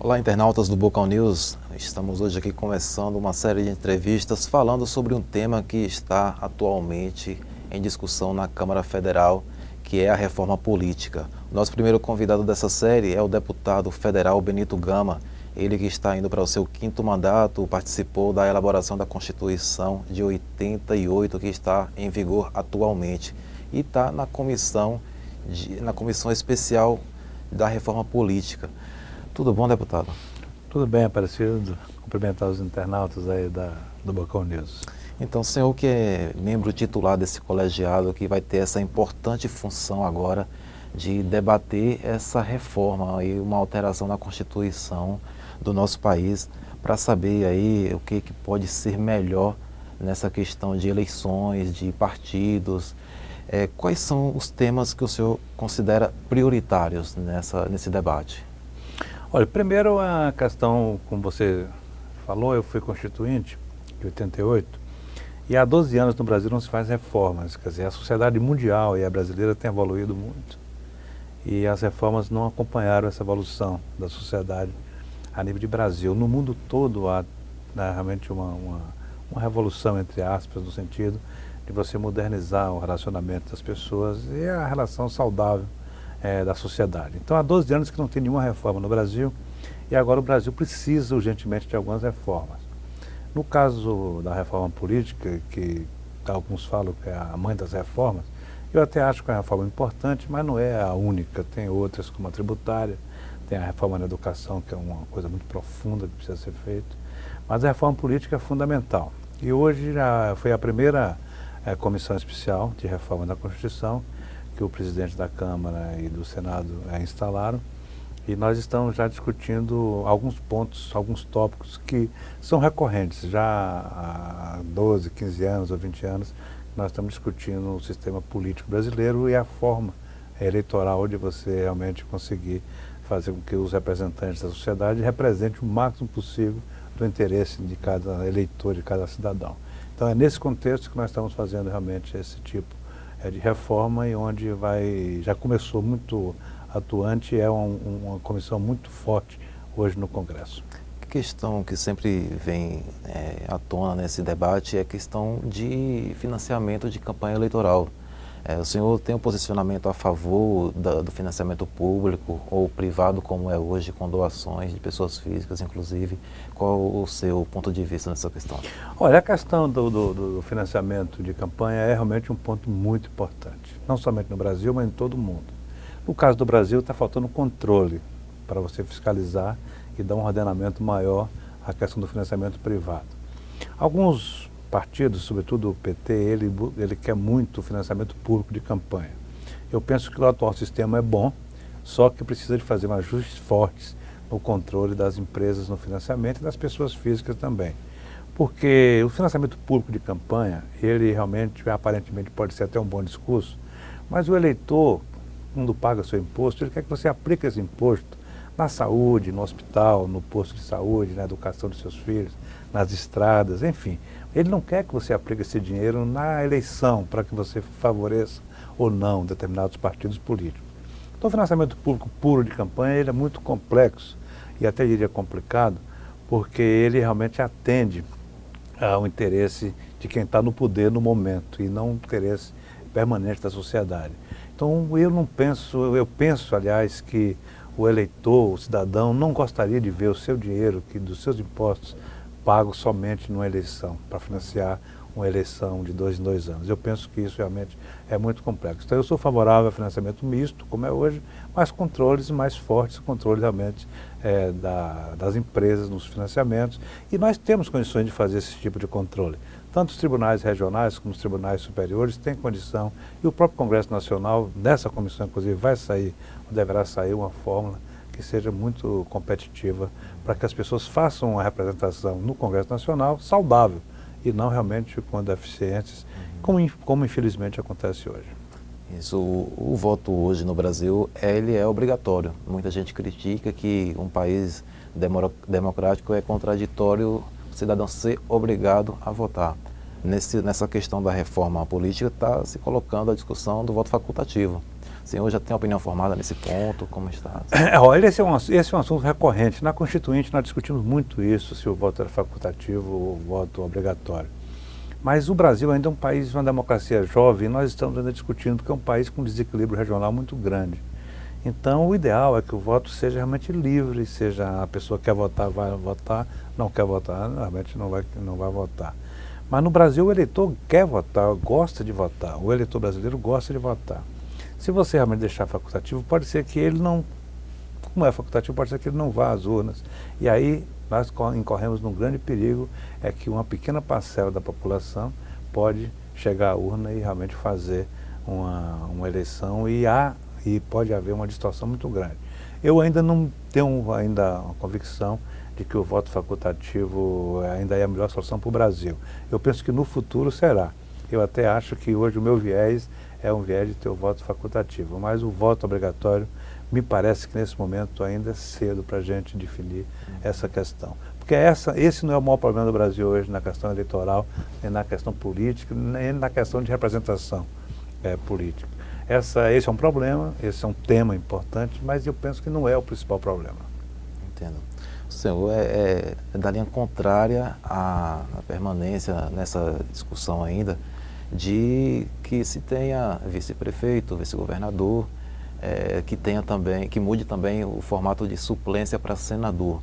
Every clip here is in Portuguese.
Olá, internautas do Bocão News. Estamos hoje aqui começando uma série de entrevistas falando sobre um tema que está atualmente em discussão na Câmara Federal, que é a reforma política. Nosso primeiro convidado dessa série é o deputado federal Benito Gama. Ele que está indo para o seu 5º mandato, participou da elaboração da Constituição de 88, que está em vigor atualmente, e está na comissão especial da reforma política. Tudo bom, deputado? Tudo bem, Aparecido. Cumprimentar os internautas aí do Bocão News. Então, o senhor que é membro titular desse colegiado, que vai ter essa importante função agora de debater essa reforma e uma alteração na Constituição do nosso país, para saber aí o que pode ser melhor nessa questão de eleições, de partidos. Quais são os temas que o senhor considera prioritários nesse debate? Olha, primeiro a questão, como você falou, eu fui constituinte em 88 e há 12 anos no Brasil não se faz reformas, quer dizer, a sociedade mundial e a brasileira tem evoluído muito e as reformas não acompanharam essa evolução da sociedade a nível de Brasil. No mundo todo há realmente uma revolução, entre aspas, no sentido de você modernizar o relacionamento das pessoas e a relação saudável da sociedade. Então há 12 anos que não tem nenhuma reforma no Brasil e agora o Brasil precisa urgentemente de algumas reformas. No caso da reforma política, que alguns falam que é a mãe das reformas, eu até acho que é uma reforma importante, mas não é a única. Tem outras como a tributária, tem a reforma na educação, que é uma coisa muito profunda que precisa ser feita, mas a reforma política é fundamental. E hoje já foi a primeira comissão especial de reforma da Constituição, que o presidente da Câmara e do Senado instalaram, e nós estamos já discutindo alguns pontos, alguns tópicos que são recorrentes. Já há 12, 15 anos ou 20 anos, nós estamos discutindo o sistema político brasileiro e a forma eleitoral de você realmente conseguir fazer com que os representantes da sociedade representem o máximo possível do interesse de cada eleitor, de cada cidadão. Então é nesse contexto que nós estamos fazendo realmente esse tipo de reforma e onde já começou muito atuante, é uma comissão muito forte hoje no Congresso. A questão que sempre vem à tona nesse debate é a questão de financiamento de campanha eleitoral. O senhor tem um posicionamento a favor do financiamento público ou privado, como é hoje, com doações de pessoas físicas, inclusive? Qual o seu ponto de vista nessa questão? Olha, a questão do financiamento de campanha é realmente um ponto muito importante, não somente no Brasil, mas em todo o mundo. No caso do Brasil, está faltando controle para você fiscalizar e dar um ordenamento maior à questão do financiamento privado. Alguns partidos, sobretudo o PT, ele quer muito financiamento público de campanha. Eu penso que o atual sistema é bom, só que precisa de fazer ajustes fortes no controle das empresas no financiamento e das pessoas físicas também. Porque o financiamento público de campanha, ele realmente, aparentemente, pode ser até um bom discurso, mas o eleitor, quando paga seu imposto, ele quer que você aplique esse imposto na saúde, no hospital, no posto de saúde, na educação dos seus filhos, nas estradas, enfim. Ele não quer que você aplique esse dinheiro na eleição para que você favoreça ou não determinados partidos políticos. Então o financiamento público puro de campanha ele é muito complexo e até diria complicado, porque ele realmente atende ao interesse de quem está no poder no momento e não o interesse permanente da sociedade. Então eu penso, aliás, que o eleitor, o cidadão, não gostaria de ver o seu dinheiro, dos seus impostos, pago somente numa eleição, para financiar uma eleição de 2 em 2 anos. Eu penso que isso realmente é muito complexo. Então eu sou favorável ao financiamento misto, como é hoje, mas controles mais fortes, controle realmente das empresas nos financiamentos. E nós temos condições de fazer esse tipo de controle. Tanto os tribunais regionais como os tribunais superiores têm condição, e o próprio Congresso Nacional, nessa comissão inclusive, deverá sair uma fórmula que seja muito competitiva para que as pessoas façam uma representação no Congresso Nacional saudável e não realmente com deficiências, como infelizmente acontece hoje. Isso, o voto hoje no Brasil, ele é obrigatório. Muita gente critica que um país democrático é contraditório o cidadão ser obrigado a votar. Nessa questão da reforma política está se colocando a discussão do voto facultativo. O senhor já tem opinião formada nesse ponto? Como está? Olha, esse é um assunto recorrente. Na Constituinte nós discutimos muito isso, se o voto era facultativo ou o voto obrigatório. Mas o Brasil ainda é um país, uma democracia jovem, e nós estamos ainda discutindo, porque é um país com um desequilíbrio regional muito grande. Então, o ideal é que o voto seja realmente livre, seja a pessoa que quer votar, vai votar, não quer votar, realmente não vai votar. Mas no Brasil o eleitor quer votar, gosta de votar, o eleitor brasileiro gosta de votar. Se você realmente deixar facultativo, pode ser que ele não, como é facultativo, pode ser que ele não vá às urnas. E aí nós incorremos num grande perigo, é que uma pequena parcela da população pode chegar à urna e realmente fazer uma eleição e pode haver uma distorção muito grande. Eu ainda não tenho uma convicção de que o voto facultativo ainda é a melhor solução para o Brasil. Eu penso que no futuro será. Eu até acho que hoje o meu viés é um viés de ter o voto facultativo, mas o voto obrigatório me parece que nesse momento ainda é cedo para a gente definir essa questão. Porque esse não é o maior problema do Brasil hoje na questão eleitoral, nem na questão política, nem na questão de representação política. Esse é um problema, esse é um tema importante, mas eu penso que não é o principal problema. Entendo. O senhor é da linha contrária à permanência nessa discussão ainda de que se tenha vice-prefeito, vice-governador, que mude também o formato de suplência para senador.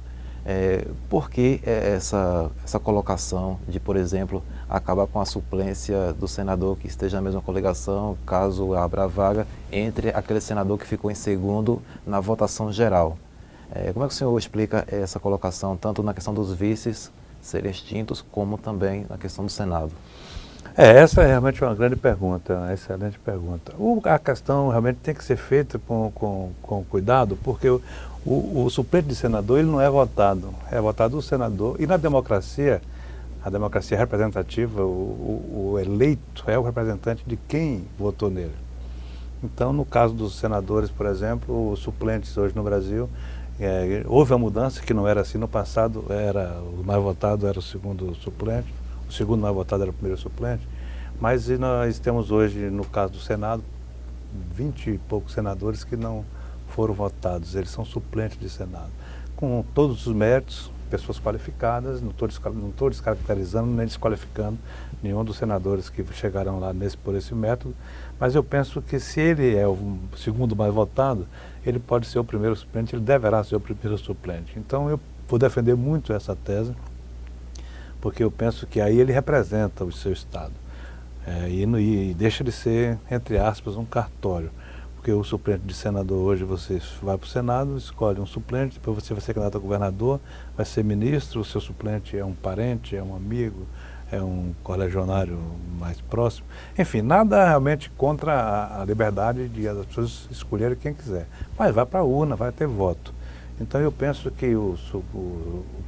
Por que essa colocação de, por exemplo, acabar com a suplência do senador que esteja na mesma coligação, caso abra a vaga, entre aquele senador que ficou em segundo na votação geral? Como é que o senhor explica essa colocação, tanto na questão dos vices serem extintos, como também na questão do Senado? Essa é realmente uma grande pergunta, uma excelente pergunta. A questão realmente tem que ser feita com cuidado, porque o suplente de senador ele não é votado o senador. E na democracia, a democracia representativa, o eleito é o representante de quem votou nele. Então, no caso dos senadores, por exemplo, os suplentes hoje no Brasil, houve uma mudança que não era assim no passado, o mais votado era o segundo suplente, o segundo mais votado era o primeiro suplente, mas nós temos hoje, no caso do Senado, 20 e poucos senadores que não foram votados, eles são suplentes de Senado, com todos os méritos, pessoas qualificadas, não estou descaracterizando nem desqualificando nenhum dos senadores que chegaram lá por esse método, mas eu penso que se ele é o segundo mais votado, ele pode ser o primeiro suplente, ele deverá ser o primeiro suplente. Então eu vou defender muito essa tese, porque eu penso que aí ele representa o seu estado e deixa de ser, entre aspas, um cartório. Porque o suplente de senador hoje, você vai para o Senado, escolhe um suplente, depois você vai ser candidato a governador, vai ser ministro, o seu suplente é um parente, é um amigo, é um correligionário mais próximo. Enfim, nada realmente contra a liberdade de as pessoas escolherem quem quiser. Mas vai para a urna, vai ter voto. Então eu penso que o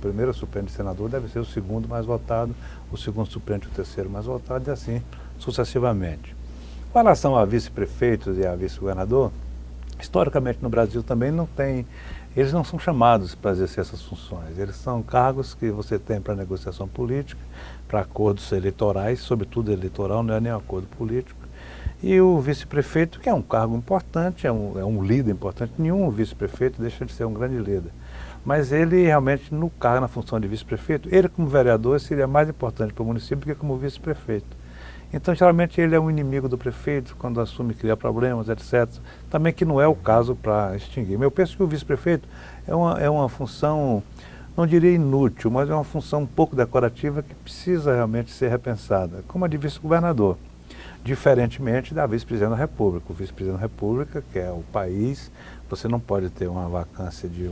primeiro suplente de senador deve ser o segundo mais votado, o segundo suplente o terceiro mais votado e assim sucessivamente. Com relação a vice-prefeitos e a vice-governador, historicamente no Brasil também eles não são chamados para exercer essas funções. Eles são cargos que você tem para negociação política, para acordos eleitorais, sobretudo eleitoral, não é nem um acordo político. E o vice-prefeito, que é um cargo importante, é um líder importante, nenhum vice-prefeito deixa de ser um grande líder. Mas ele realmente, no cargo, na função de vice-prefeito, ele como vereador seria mais importante para o município do que como vice-prefeito. Então, geralmente, ele é um inimigo do prefeito, quando assume, cria problemas, etc. Também que não é o caso para extinguir. Mas eu penso que o vice-prefeito é uma função, não diria inútil, mas é uma função um pouco decorativa que precisa realmente ser repensada, como a de vice-governador, diferentemente da vice-presidente da República. O vice-presidente da República, que é o país, você não pode ter uma vacância de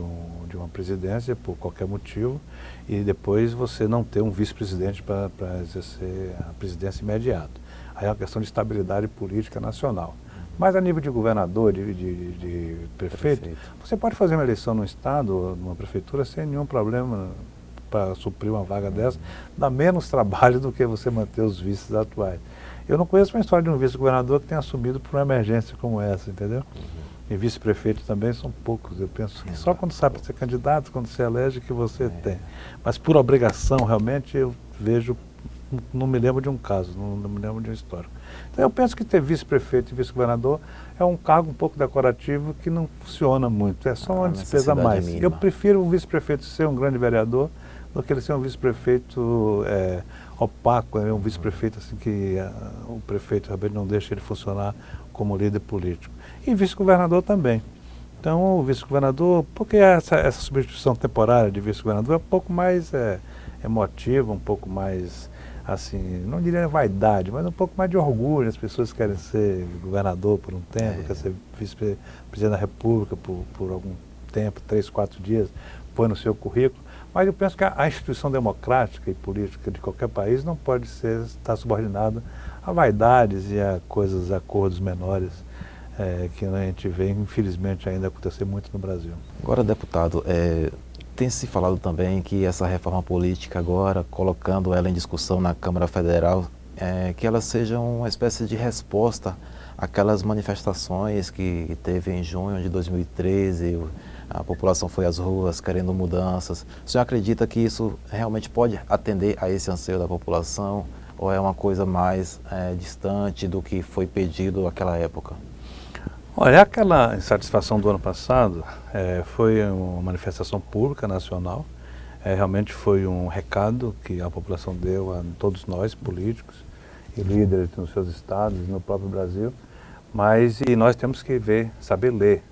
uma presidência por qualquer motivo e depois você não ter um vice-presidente para exercer a presidência imediata. Aí é uma questão de estabilidade política nacional. Mas a nível de governador, de prefeito, você pode fazer uma eleição no estado, numa prefeitura, sem nenhum problema para suprir uma vaga dessa, dá menos trabalho do que você manter os vices atuais. Eu não conheço uma história de um vice-governador que tenha assumido por uma emergência como essa, entendeu? E vice-prefeito também são poucos. Eu penso que só quando sabe ser candidato, quando se elege, que você tem. Mas por obrigação, realmente, eu vejo não me lembro de um caso, não me lembro de um histórico. Então eu penso que ter vice-prefeito e vice-governador é um cargo um pouco decorativo que não funciona muito, é só uma despesa a mais. Mínima. Eu prefiro o vice-prefeito ser um grande vereador do que ele ser um vice-prefeito opaco, um vice-prefeito assim que o prefeito realmente não deixa ele funcionar como líder político. E vice-governador também. Então o vice-governador, porque essa substituição temporária de vice-governador é um pouco mais emotiva, um pouco mais, assim, não diria vaidade, mas um pouco mais de orgulho. As pessoas querem ser governador por um tempo, quer ser vice-presidente da República por algum tempo, 3, 4 dias, põe no seu currículo. Mas eu penso que a instituição democrática e política de qualquer país não pode estar subordinada a vaidades e a acordos menores que a gente vê, infelizmente, ainda acontecer muito no Brasil. Agora, deputado, tem se falado também que essa reforma política agora, colocando ela em discussão na Câmara Federal, que ela seja uma espécie de resposta àquelas manifestações que teve em junho de 2013, a população foi às ruas querendo mudanças. O senhor acredita que isso realmente pode atender a esse anseio da população ou é uma coisa mais distante do que foi pedido naquela época? Olha, aquela insatisfação do ano passado foi uma manifestação pública nacional, realmente foi um recado que a população deu a todos nós, políticos e líderes nos seus estados e no próprio Brasil, e nós temos que saber ler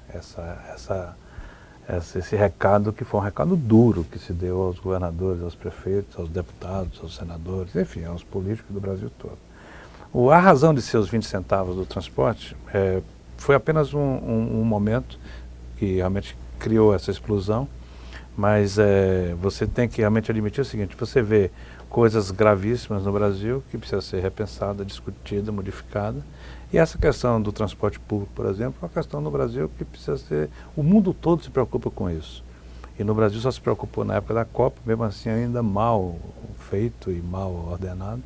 esse recado, que foi um recado duro que se deu aos governadores, aos prefeitos, aos deputados, aos senadores, enfim, aos políticos do Brasil todo. A razão de ser os 20 centavos do transporte foi apenas um momento que realmente criou essa explosão, mas você tem que realmente admitir o seguinte: você vê coisas gravíssimas no Brasil que precisa ser repensada, discutida, modificada, e essa questão do transporte público, por exemplo, é uma questão no Brasil que precisa ser... O mundo todo se preocupa com isso, e no Brasil só se preocupou na época da Copa, mesmo assim ainda mal feito e mal ordenado.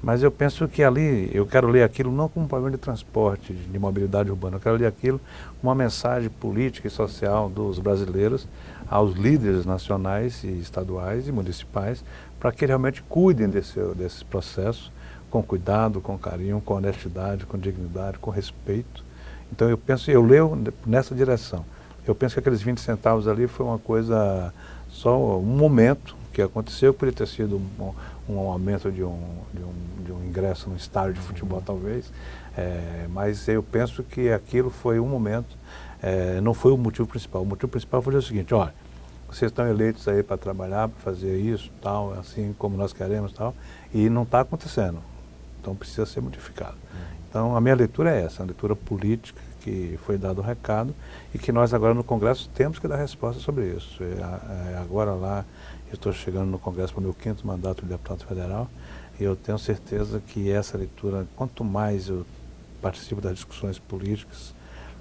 Mas eu penso que ali, eu quero ler aquilo não como um problema de transporte, de mobilidade urbana, eu quero ler aquilo como uma mensagem política e social dos brasileiros aos líderes nacionais e estaduais e municipais, para que realmente cuidem desse processo com cuidado, com carinho, com honestidade, com dignidade, com respeito. Então eu leio nessa direção. Eu penso que aqueles 20 centavos ali foi uma coisa, só um momento que aconteceu, poderia ter sido um aumento de um ingresso no estádio de futebol, talvez, mas eu penso que aquilo foi um momento, não foi o motivo principal. O motivo principal foi o seguinte: olha, vocês estão eleitos aí para trabalhar, para fazer isso, tal, assim como nós queremos, tal, e não está acontecendo, então precisa ser modificado. Então a minha leitura é essa, a leitura política, que foi dado o recado e que nós agora no Congresso temos que dar resposta sobre isso. Agora lá, eu estou chegando no Congresso para o meu 5º mandato de deputado federal e eu tenho certeza que essa leitura, quanto mais eu participo das discussões políticas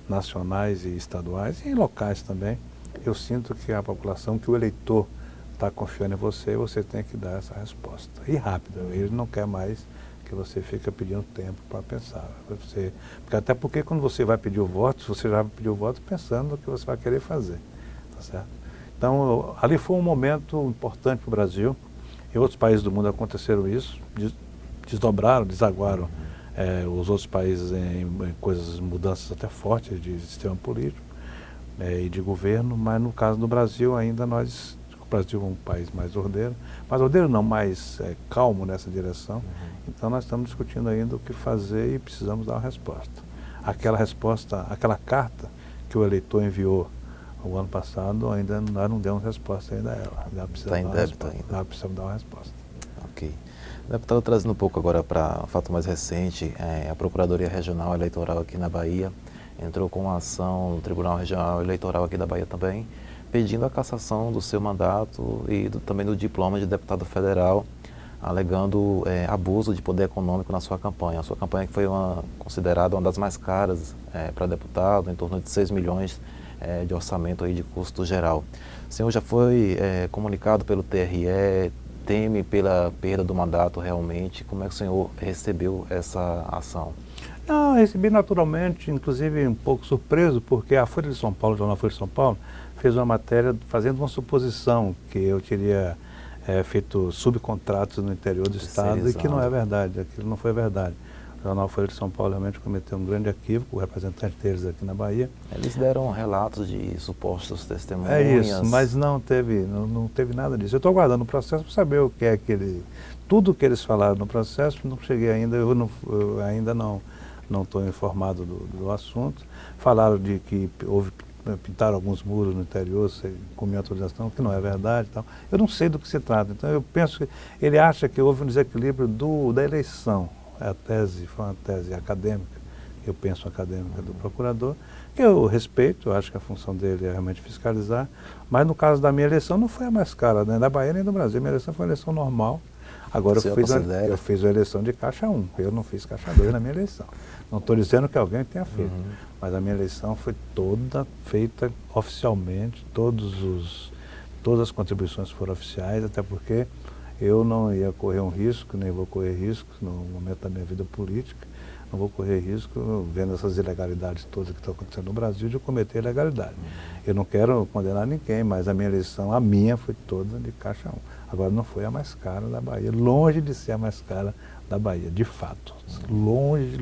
nacionais e estaduais e locais também, eu sinto que a população, que o eleitor está confiando em você, você tem que dar essa resposta. E rápida, ele não quer mais que você fica pedindo tempo para pensar. Até porque quando você vai pedir o voto, você já vai pedir o voto pensando no que você vai querer fazer, tá certo? Então, ali foi um momento importante para o Brasil. Em outros países do mundo aconteceram isso, desdobraram, desaguaram os outros países em mudanças até fortes de sistema político e de governo, mas no caso do Brasil ainda o Brasil é um país mais ordeiro, mais calmo nessa direção. Então nós estamos discutindo ainda o que fazer e precisamos dar uma resposta. Aquela resposta, aquela carta que o eleitor enviou o ano passado, nós não demos resposta ainda a ela. Está em débito ainda. Nós precisamos dar uma resposta. Ok. Deputado, trazendo um pouco agora para um fato mais recente, a Procuradoria Regional Eleitoral aqui na Bahia entrou com uma ação no Tribunal Regional Eleitoral aqui da Bahia também, pedindo a cassação do seu mandato e também do diploma de deputado federal, alegando abuso de poder econômico na sua campanha. A sua campanha que foi considerada uma das mais caras para deputado, em torno de 6 milhões de orçamento aí de custo geral. O senhor já foi comunicado pelo TRE, teme pela perda do mandato realmente? Como é que o senhor recebeu essa ação? Não, recebi naturalmente, inclusive um pouco surpreso, porque a Folha de São Paulo, o jornal Folha de São Paulo, fez uma matéria fazendo uma suposição que eu teria feito subcontratos no interior do estado, e que não é verdade, aquilo não foi verdade. O jornal Folha de São Paulo realmente cometeu um grande equívoco, o representante deles aqui na Bahia. Eles deram relatos de supostos testemunhas. É isso, mas não teve nada disso. Eu estou aguardando o processo para saber o que é que tudo o que eles falaram no processo, não cheguei ainda, eu ainda não estou informado do assunto. Falaram de que pintaram alguns muros no interior com minha autorização, que não é verdade e tal. Eu não sei do que se trata. Então eu penso que ele acha que houve um desequilíbrio da eleição. A tese foi uma tese acadêmica, eu penso acadêmica do procurador, que eu respeito, eu acho que a função dele é realmente fiscalizar, mas no caso da minha eleição não foi a mais cara, nem da Bahia nem do Brasil. Minha eleição foi uma eleição normal. Agora eu fiz uma eleição de caixa 1, eu não fiz caixa 2 na minha eleição. Não estou dizendo que alguém tenha feito, mas a minha eleição foi toda feita oficialmente, todas as contribuições foram oficiais, até porque eu não ia correr um risco, nem vou correr risco no momento da minha vida política, não vou correr risco, vendo essas ilegalidades todas que estão acontecendo no Brasil, de cometer ilegalidade. Eu não quero condenar ninguém, mas a minha eleição, a minha, foi toda de caixa 1. Agora, não foi a mais cara da Bahia, longe de ser a mais cara da Bahia, de fato, longe.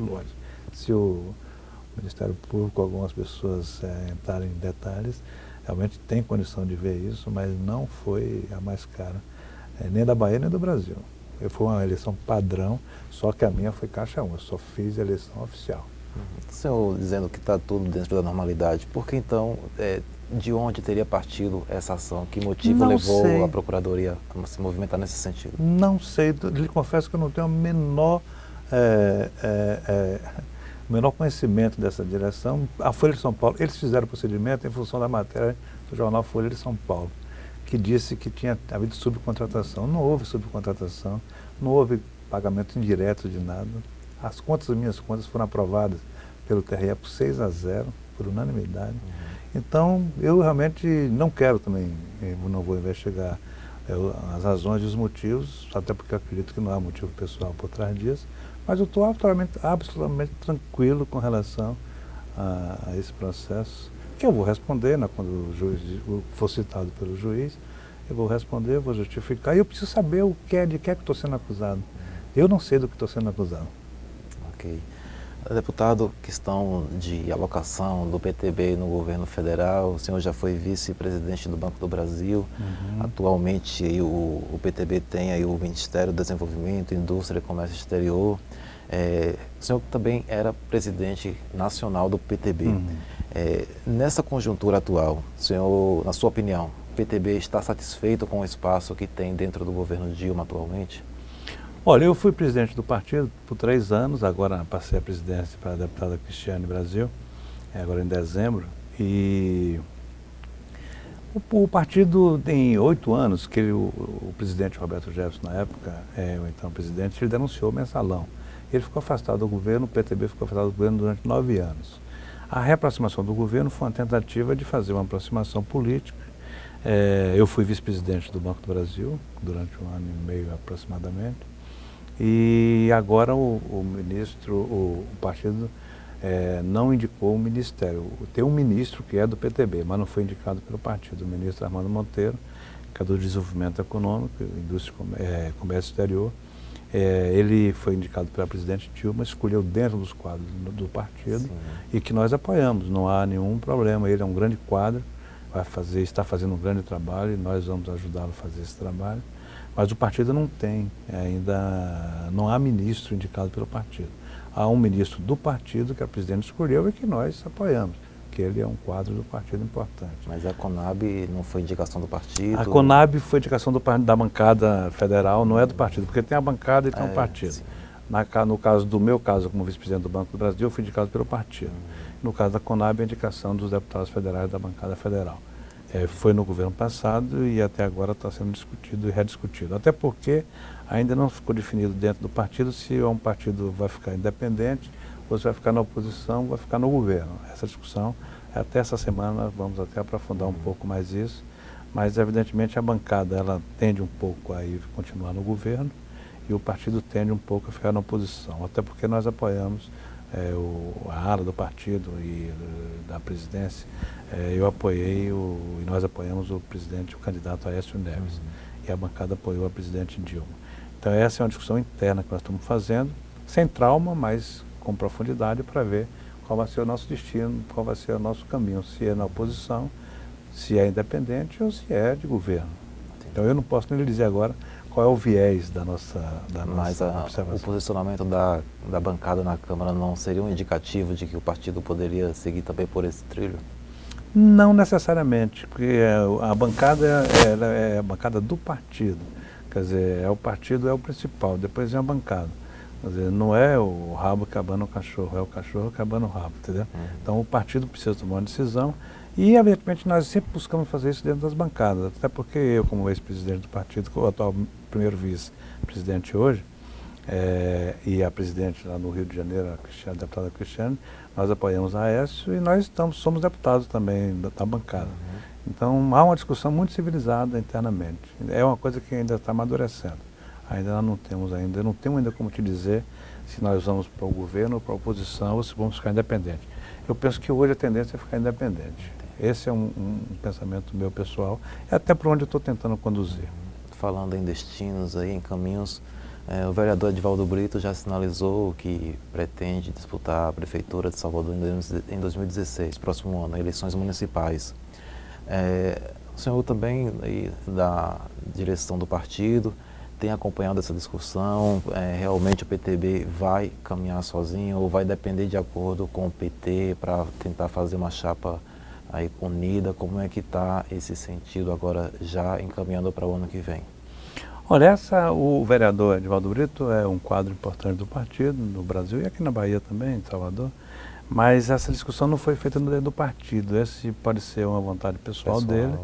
Se o Ministério Público, algumas pessoas entrarem em detalhes, realmente tem condição de ver isso, mas não foi a mais cara, nem da Bahia nem do Brasil. Foi uma eleição padrão, só que a minha foi caixa 1, eu só fiz a eleição oficial. O senhor dizendo que está tudo dentro da normalidade, por que então, de onde teria partido essa ação? Que motivo levou a Procuradoria a se movimentar nesse sentido? Não sei, lhe confesso que eu não tenho o menor conhecimento dessa direção. A Folha de São Paulo, eles fizeram o procedimento em função da matéria do jornal Folha de São Paulo, que disse que tinha havido subcontratação. Não houve subcontratação, não houve pagamento indireto de nada. As minhas contas foram aprovadas pelo TRE por 6-0, por unanimidade. Então, eu realmente não quero também, não vou investigar as razões e os motivos, até porque eu acredito que não há motivo pessoal por trás disso, mas eu estou absolutamente tranquilo com relação a esse processo, que eu vou responder, né, quando o juiz for citado pelo juiz, eu vou responder, vou justificar, e eu preciso saber de que é que estou sendo acusado. Eu não sei do que estou sendo acusado. Ok. Deputado, questão de alocação do PTB no governo federal, o senhor já foi vice-presidente do Banco do Brasil, atualmente o PTB tem aí o Ministério do Desenvolvimento, Indústria e Comércio Exterior, o senhor também era presidente nacional do PTB. Nessa conjuntura atual, o senhor, na sua opinião, o PTB está satisfeito com o espaço que tem dentro do governo Dilma atualmente? Olha, eu fui presidente do partido por 3 anos, agora passei a presidência para a deputada Cristiane Brasil, agora em dezembro, e o partido tem 8 anos que o presidente Roberto Jefferson, na época, o então presidente, ele denunciou o mensalão. Ele ficou afastado do governo, o PTB ficou afastado do governo durante 9 anos. A reaproximação do governo foi uma tentativa de fazer uma aproximação política. Eu fui vice-presidente do Banco do Brasil durante 1 ano e meio aproximadamente. E agora o partido não indicou o ministério. Tem um ministro que é do PTB, mas não foi indicado pelo partido, o ministro Armando Monteiro, que é do Desenvolvimento Econômico, Indústria e Comércio Exterior. Ele foi indicado pela presidente Dilma, escolheu dentro dos quadros do partido. Sim. E que nós apoiamos, não há nenhum problema. Ele é um grande quadro, está fazendo um grande trabalho e nós vamos ajudá-lo a fazer esse trabalho. Mas o partido não tem, não há ministro indicado pelo partido. Há um ministro do partido que a presidente escolheu e que nós apoiamos, que ele é um quadro do partido importante. Mas a Conab não foi indicação do partido? A Conab foi indicação da bancada federal, não é do partido, porque tem a bancada e tem um partido. No meu caso, como vice-presidente do Banco do Brasil, eu fui indicado pelo partido. No caso da Conab, a indicação dos deputados federais da bancada federal. Foi no governo passado e até agora está sendo discutido e rediscutido. Até porque ainda não ficou definido dentro do partido se um partido vai ficar independente, ou se vai ficar na oposição, ou vai ficar no governo. Essa discussão, até essa semana, vamos até aprofundar um pouco mais isso, mas evidentemente a bancada ela tende um pouco a continuar no governo e o partido tende um pouco a ficar na oposição, até porque nós apoiamos a ala do partido e da presidência. Eu apoiei e nós apoiamos o presidente, o candidato Aécio Neves. e a bancada apoiou a presidente Dilma. Então essa é uma discussão interna que nós estamos fazendo, sem trauma, mas com profundidade, para ver qual vai ser o nosso destino, qual vai ser o nosso caminho, se é na oposição, se é independente ou se é de governo. Então eu não posso nem lhe dizer agora qual é o viés da nossa Mas observação. o posicionamento da bancada na Câmara não seria um indicativo de que o partido poderia seguir também por esse trilho? Não necessariamente, porque a bancada é a bancada do partido. Quer dizer, o partido é o principal, depois vem a bancada. Quer dizer, não é o rabo acabando o cachorro, é o cachorro acabando o rabo, entendeu? Então o partido precisa tomar uma decisão e, evidentemente, nós sempre buscamos fazer isso dentro das bancadas, até porque eu, como ex-presidente do partido, o atual primeiro vice-presidente hoje, e a presidente lá no Rio de Janeiro, a deputada Cristiane, nós apoiamos a Aécio e nós somos deputados também da bancada. Então há uma discussão muito civilizada internamente. É uma coisa que ainda está amadurecendo. Ainda não temos como te dizer se nós vamos para o governo ou para a oposição ou se vamos ficar independentes. Eu penso que hoje a tendência é ficar independente. Esse é um pensamento meu pessoal, é até por onde eu estou tentando conduzir. Falando em destinos, aí, em caminhos, o vereador Edivaldo Brito já sinalizou que pretende disputar a Prefeitura de Salvador em 2016, próximo ano, eleições municipais. O senhor também, aí, da direção do partido, tem acompanhado essa discussão? Realmente o PTB vai caminhar sozinho ou vai depender de acordo com o PT para tentar fazer uma chapa aí unida? Como é que está esse sentido agora, já encaminhando para o ano que vem? Olha, o vereador Edivaldo Brito é um quadro importante do partido no Brasil e aqui na Bahia também, em Salvador, mas essa discussão não foi feita dentro do partido. Esse pode ser uma vontade pessoal dele,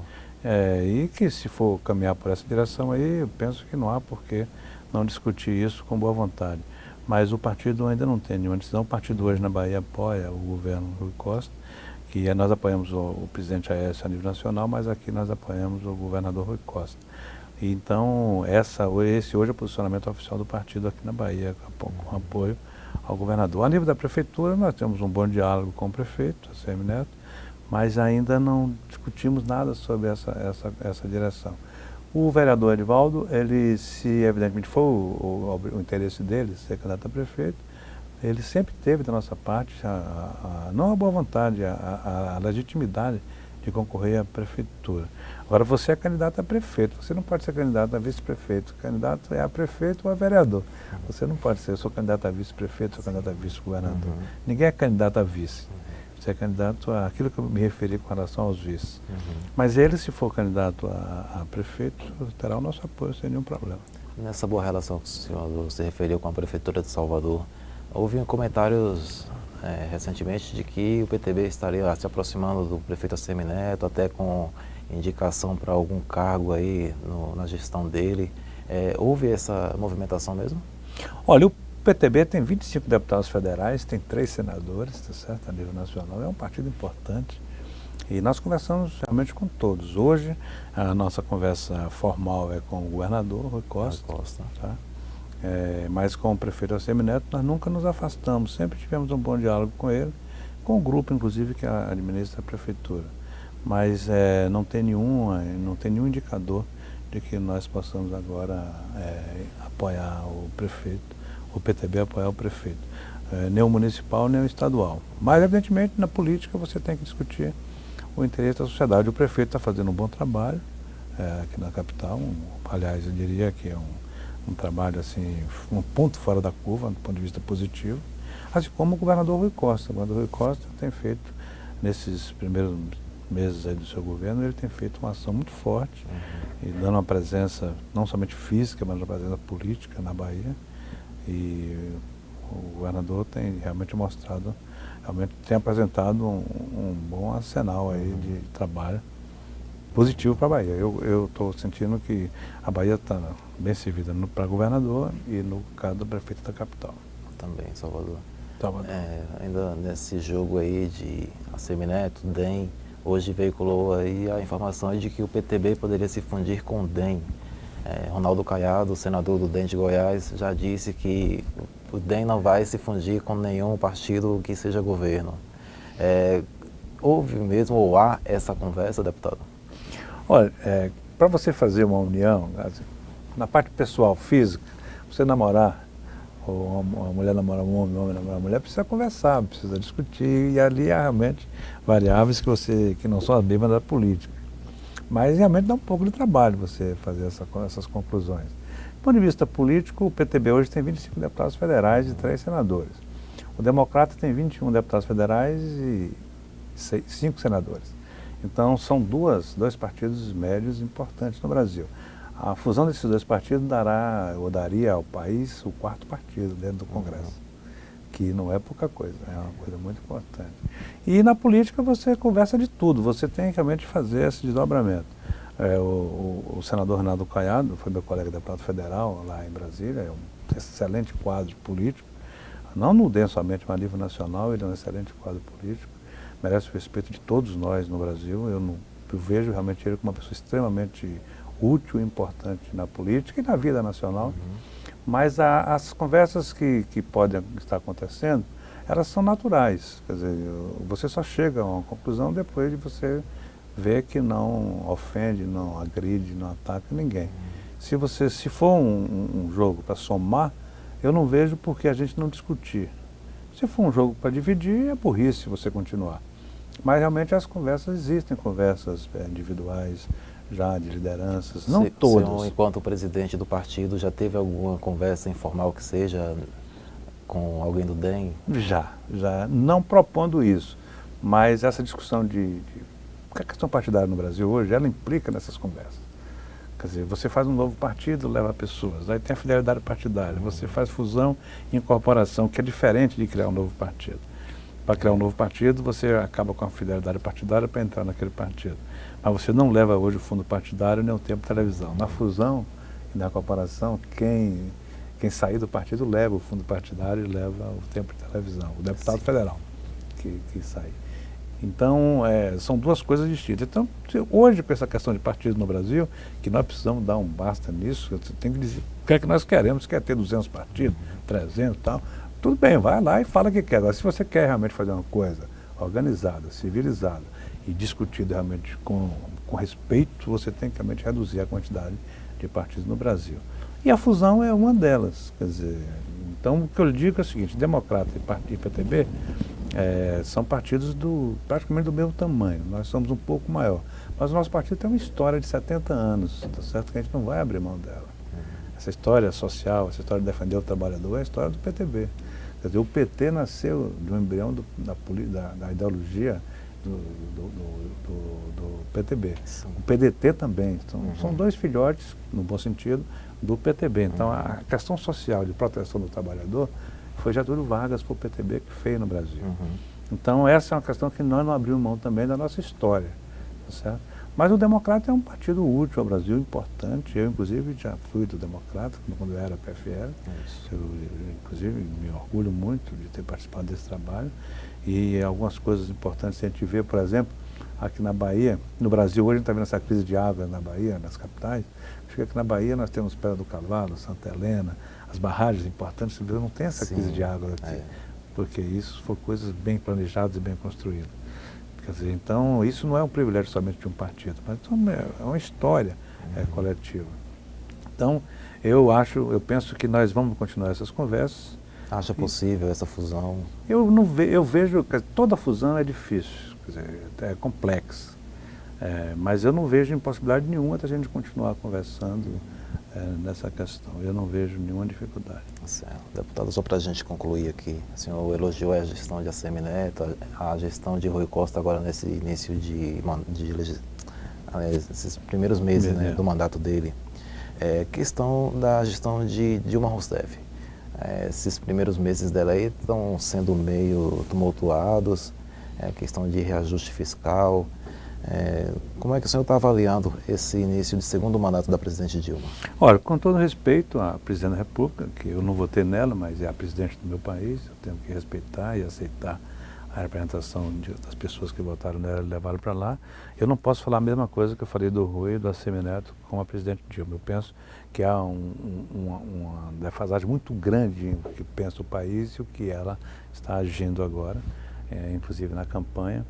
e que se for caminhar por essa direção aí, eu penso que não há por que não discutir isso com boa vontade. Mas o partido ainda não tem nenhuma decisão. O partido hoje na Bahia apoia o governo Rui Costa, que nós apoiamos o presidente Aécio a nível nacional, mas aqui nós apoiamos o governador Rui Costa. Então, esse hoje é o posicionamento oficial do partido aqui na Bahia, com apoio ao governador. A nível da prefeitura, nós temos um bom diálogo com o prefeito, ACM Neto, mas ainda não discutimos nada sobre essa direção. O vereador Edivaldo, ele, se evidentemente for o interesse dele ser candidato a prefeito, ele sempre teve da nossa parte, não a boa vontade, a legitimidade de concorrer à prefeitura. Agora, você é candidato a prefeito, você não pode ser candidato a vice-prefeito. Candidato é a prefeito ou a vereador. Você não pode ser, eu sou candidato a vice-prefeito, sou candidato a vice-governador. Ninguém é candidato a vice. Você é candidato àquilo que eu me referi com relação aos vices. Mas ele, se for candidato a prefeito, terá o nosso apoio sem nenhum problema. Nessa boa relação que o senhor se referiu com a Prefeitura de Salvador, houve comentários recentemente de que o PTB estaria se aproximando do prefeito ACM Neto, até com indicação para algum cargo aí na gestão dele. Houve essa movimentação mesmo? Olha, o PTB tem 25 deputados federais, tem 3 senadores, tá certo, a nível nacional. É um partido importante e nós conversamos realmente com todos. Hoje, a nossa conversa formal é com o governador Rui Costa. Tá? Mas com o prefeito ACM Neto nós nunca nos afastamos, sempre tivemos um bom diálogo com ele, com o grupo inclusive que administra a prefeitura. Mas não tem nenhum indicador de que nós possamos agora apoiar o prefeito, o PTB apoiar o prefeito, nem o municipal nem o estadual. Mas evidentemente na política você tem que discutir o interesse da sociedade. O prefeito está fazendo um bom trabalho aqui na capital, aliás eu diria que é um trabalho assim, um ponto fora da curva, do ponto de vista positivo, assim como o governador Rui Costa. O governador Rui Costa tem feito, nesses primeiros meses aí do seu governo, ele tem feito uma ação muito forte, e dando uma presença, não somente física, mas uma presença política na Bahia, e o governador tem realmente tem apresentado um bom arsenal aí de trabalho positivo para a Bahia. Eu estou sentindo que a Bahia está bem servida para governador e no caso do prefeito da capital. Também, Salvador. Ainda nesse jogo aí de ACM Neto, DEM, hoje veiculou aí a informação de que o PTB poderia se fundir com o DEM. Ronaldo Caiado, senador do DEM de Goiás, já disse que o DEM não vai se fundir com nenhum partido que seja governo. Houve mesmo ou há essa conversa, deputado? Olha, para você fazer uma união, assim, na parte pessoal, física, você namorar, ou uma mulher namorar um homem namorar uma mulher, precisa conversar, precisa discutir, e ali há realmente variáveis que não são as mesmas da política. Mas realmente dá um pouco de trabalho você fazer essas conclusões. Do ponto de vista político, o PTB hoje tem 25 deputados federais e 3 senadores. O Democrata tem 21 deputados federais e 5 senadores. Então são dois partidos médios importantes no Brasil. A fusão desses 2 partidos daria ao país o 4º partido dentro do Congresso, que não é pouca coisa, é uma coisa muito importante. E na política você conversa de tudo, você tem que realmente fazer esse desdobramento. O senador Renato Caiado foi meu colega deputado federal lá em Brasília, é um excelente quadro político, não no somente, mas a nível nacional, ele é um excelente quadro político, merece o respeito de todos nós no Brasil. Eu vejo realmente ele como uma pessoa extremamente útil e importante na política e na vida nacional, mas as conversas que podem estar acontecendo, elas são naturais, quer dizer, você só chega a uma conclusão depois de você ver que não ofende, não agride, não ataca ninguém. Se for um jogo para somar, eu não vejo por que a gente não discutir. Se for um jogo para dividir, é burrice você continuar. Mas realmente as conversas existem, conversas individuais, já de lideranças, não todas. O senhor, enquanto presidente do partido, já teve alguma conversa informal que seja com alguém do DEM? Já, não propondo isso, mas essa discussão porque a questão partidária no Brasil hoje, ela implica nessas conversas. Quer dizer, você faz um novo partido, leva pessoas, aí tem a fidelidade partidária, você faz fusão e incorporação, que é diferente de criar um novo partido. Para criar um novo partido, você acaba com a fidelidade partidária para entrar naquele partido. Mas você não leva hoje o fundo partidário nem o tempo de televisão. Na fusão e na incorporação, quem sair do partido leva o fundo partidário e leva o tempo de televisão, o deputado federal que sai. Então, são 2 coisas distintas. Então, hoje, com essa questão de partidos no Brasil, que nós precisamos dar um basta nisso, você tem que dizer o que é que nós queremos, quer ter 200 partidos, 300 e tal. Tudo bem, vai lá e fala o que quer. Agora, se você quer realmente fazer uma coisa organizada, civilizada e discutida realmente com respeito, você tem que realmente reduzir a quantidade de partidos no Brasil. E a fusão é uma delas. Quer dizer, então, o que eu lhe digo é o seguinte, Democrata e PTB são partidos praticamente do mesmo tamanho. Nós somos um pouco maior. Mas o nosso partido tem uma história de 70 anos, tá certo? Que a gente não vai abrir mão dela. Essa história social, essa história de defender o trabalhador é a história do PTB. Quer dizer, o PT nasceu de um embrião da ideologia do PTB. Sim. O PDT também. São 2 filhotes, no bom sentido, do PTB. Então, a questão social de proteção do trabalhador foi Getúlio Vargas para o PTB que fez no Brasil. Então, essa é uma questão que nós não abrimos mão também da nossa história. Tá certo? Mas o Democrata é um partido útil ao Brasil, importante. Eu, inclusive, já fui do Democrata, quando eu era PFL. Eu, inclusive, me orgulho muito de ter participado desse trabalho. E algumas coisas importantes que a gente vê, por exemplo, aqui na Bahia, no Brasil hoje a gente está vendo essa crise de água na Bahia, nas capitais. Chega aqui na Bahia nós temos Pedra do Cavalo, Santa Helena, as barragens importantes, não tem essa crise de água aqui, porque isso foram coisas bem planejadas e bem construídas. Quer dizer, então, isso não é um privilégio somente de um partido, mas é uma história coletiva. Então, eu penso que nós vamos continuar essas conversas. Acha possível essa fusão? Eu vejo que toda fusão é difícil, quer dizer, é complexa, mas eu não vejo impossibilidade nenhuma da gente continuar conversando nessa questão. Eu não vejo nenhuma dificuldade. Certo. Deputado, só para a gente concluir aqui, o senhor elogiou a gestão de ACM Neto, a gestão de Rui Costa agora nesse início esses primeiros meses do mandato dele. Questão da gestão de Dilma Rousseff. Esses primeiros meses dela aí estão sendo meio tumultuados, questão de reajuste fiscal. Como é que o senhor está avaliando esse início de segundo mandato da presidente Dilma? Olha, com todo respeito à presidente da República, que eu não votei nela, mas é a presidente do meu país, eu tenho que respeitar e aceitar a representação das pessoas que votaram nela e levaram para lá. Eu não posso falar a mesma coisa que eu falei do Rui e do ACM Neto com a presidente Dilma. Eu penso que há uma defasagem muito grande entre o que pensa o país e o que ela está agindo agora, inclusive na campanha.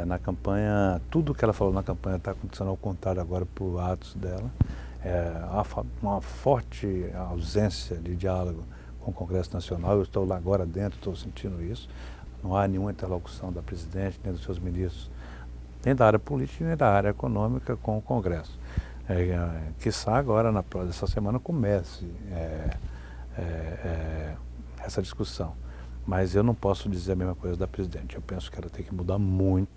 Na campanha, tudo que ela falou na campanha está acontecendo ao contrário agora por atos dela. Há uma forte ausência de diálogo com o Congresso Nacional. Eu estou lá agora dentro, estou sentindo isso. Não há nenhuma interlocução da presidente, nem dos seus ministros, nem da área política, nem da área econômica com o Congresso. Quiçá agora, essa semana, comece essa discussão. Mas eu não posso dizer a mesma coisa da presidente. Eu penso que ela tem que mudar muito,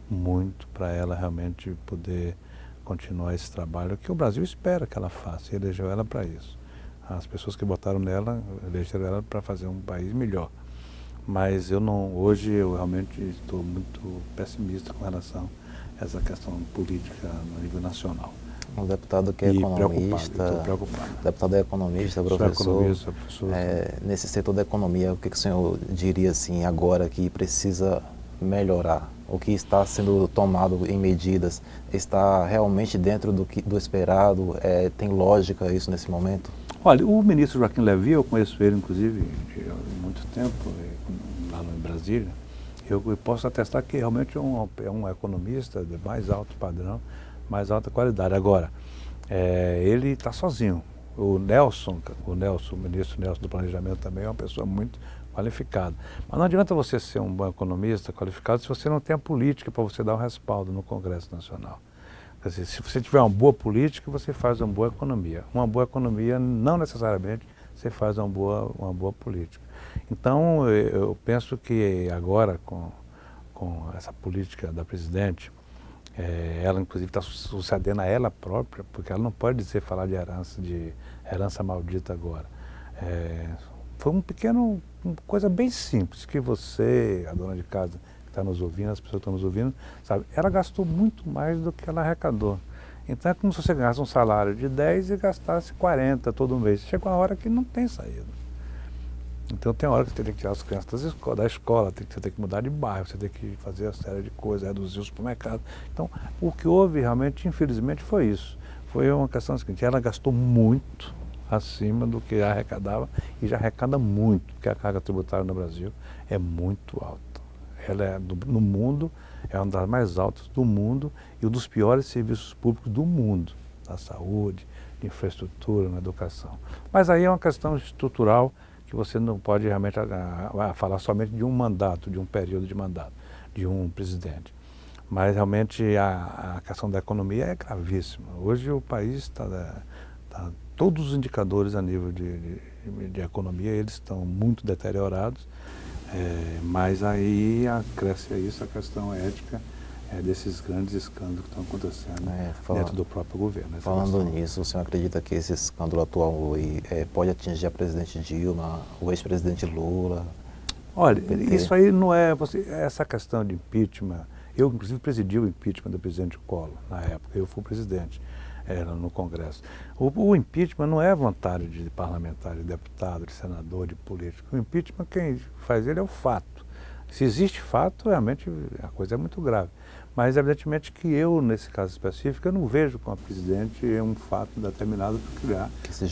muito, para ela realmente poder continuar esse trabalho que o Brasil espera que ela faça, e elegeu ela para isso. As pessoas que votaram nela, elegeram ela para fazer um país melhor. Mas hoje eu realmente estou muito pessimista com relação a essa questão política no nível nacional. Um deputado que é economista, estou preocupado. Deputado é economista, professor, nesse setor da economia, o que o senhor diria assim agora que precisa melhorar? O que está sendo tomado em medidas está realmente dentro do esperado? Tem lógica isso nesse momento? Olha, o ministro Joaquim Levy, eu conheço ele inclusive há muito tempo, lá em Brasília. Eu posso atestar que realmente é um economista de mais alto padrão, mais alta qualidade. Agora, ele está sozinho. O ministro Nelson do Planejamento também é uma pessoa muito qualificada. Mas não adianta você ser um bom economista qualificado se você não tem a política para você dar um respaldo no Congresso Nacional. Quer dizer, se você tiver uma boa política, você faz uma boa economia. Uma boa economia, não necessariamente, você faz uma boa política. Então, eu penso que agora, com essa política da presidente, ela inclusive está sucedendo a ela própria, porque ela não pode falar de herança maldita agora. Foi uma coisa bem simples, que você, a dona de casa que está nos ouvindo, as pessoas que estão nos ouvindo, sabe, ela gastou muito mais do que ela arrecadou. Então é como se você ganhasse um salário de 10 e gastasse 40 todo mês. Chega uma hora que não tem saída. Então tem hora que você tem que tirar as crianças da escola, você tem que mudar de bairro, você tem que fazer uma série de coisas, reduzir o supermercado. Então o que houve realmente, infelizmente, foi isso. Foi uma questão seguinte, ela gastou muito acima do que arrecadava, e já arrecada muito, porque a carga tributária no Brasil é muito alta. Ela no mundo, é uma das mais altas do mundo e um dos piores serviços públicos do mundo, da saúde, de infraestrutura, na educação. Mas aí é uma questão estrutural que você não pode realmente falar somente de um mandato, de um período de mandato, de um presidente. Mas realmente a questão da economia é gravíssima. Hoje o país está todos os indicadores a nível de economia, eles estão muito deteriorados, mas aí cresce isso a questão ética desses grandes escândalos que estão acontecendo dentro do próprio governo. Falando nisso, o senhor acredita que esse escândalo atual pode atingir a presidente Dilma, o ex-presidente Lula? Olha, isso aí não essa questão de impeachment, eu inclusive presidi o impeachment do presidente Collor na época, eu fui presidente. No Congresso. O impeachment não é vontade de parlamentar, de deputado, de senador, de político. O impeachment, quem faz ele é o fato. Se existe fato, realmente a coisa é muito grave. Mas, evidentemente, que eu, nesse caso específico, eu não vejo com a presidente um fato determinado para criar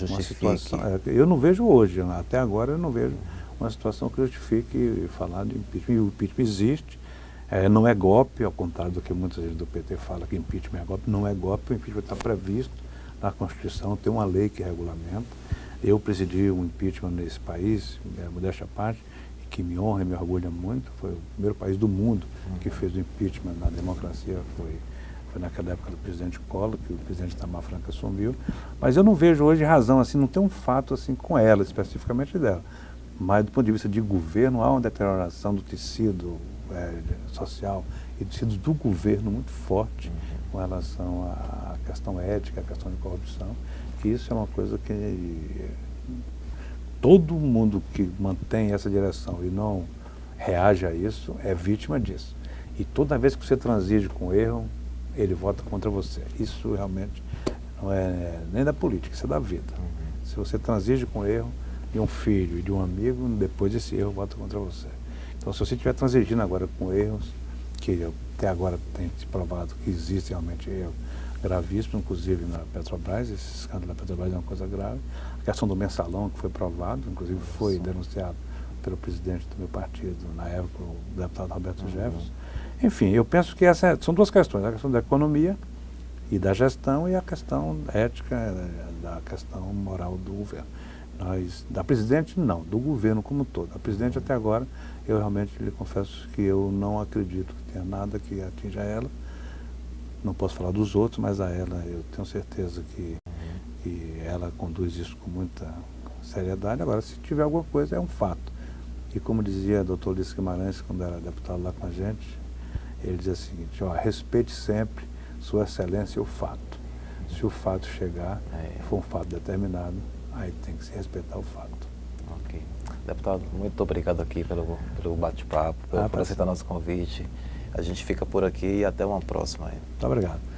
uma situação. Eu não vejo hoje, até agora eu não vejo uma situação que justifique falar de impeachment. E o impeachment existe. Não é golpe, ao contrário do que muitas vezes do PT fala que impeachment é golpe, não é golpe, o impeachment está previsto na Constituição, tem uma lei que regulamenta. Eu presidi um impeachment nesse país, modéstia à parte, que me honra e me orgulha muito, foi o primeiro país do mundo que fez o impeachment na democracia, foi naquela época do presidente Collor, que o presidente Itamar Franco assumiu, mas eu não vejo hoje razão, assim, não tem um fato assim com ela, especificamente dela, mas do ponto de vista de governo, há uma deterioração do tecido social e tecido do governo muito forte com relação à questão ética, à questão de corrupção, que isso é uma coisa que todo mundo que mantém essa direção e não reage a isso é vítima disso. E toda vez que você transige com erro, ele vota contra você. Isso realmente não é nem da política, isso é da vida. Se você transige com erro de um filho e de um amigo, depois esse erro vota contra você. Então, se você estiver transigindo agora com erros, que até agora tem se provado que existem realmente erros gravíssimos, inclusive na Petrobras, esse escândalo da Petrobras é uma coisa grave. A questão do mensalão, que foi provado, inclusive foi denunciado pelo presidente do meu partido, na época, o deputado Roberto Jefferson. Enfim, eu penso que são duas questões, a questão da economia e da gestão e a questão ética, da questão moral do governo. Da presidente, não, do governo como um todo. A presidente, até agora, eu realmente lhe confesso que eu não acredito que tenha nada que atinja ela. Não posso falar dos outros, mas a ela eu tenho certeza que ela conduz isso com muita seriedade. Agora, se tiver alguma coisa, é um fato. E como dizia o doutor Ulisses Guimarães, quando era deputado lá com a gente, ele dizia o seguinte, respeite sempre Sua Excelência o fato. Se o fato chegar, for um fato determinado, aí tem que se respeitar o fato. Ok. Deputado, muito obrigado aqui pelo bate-papo, por aceitar nosso convite. A gente fica por aqui e até uma próxima. Muito obrigado.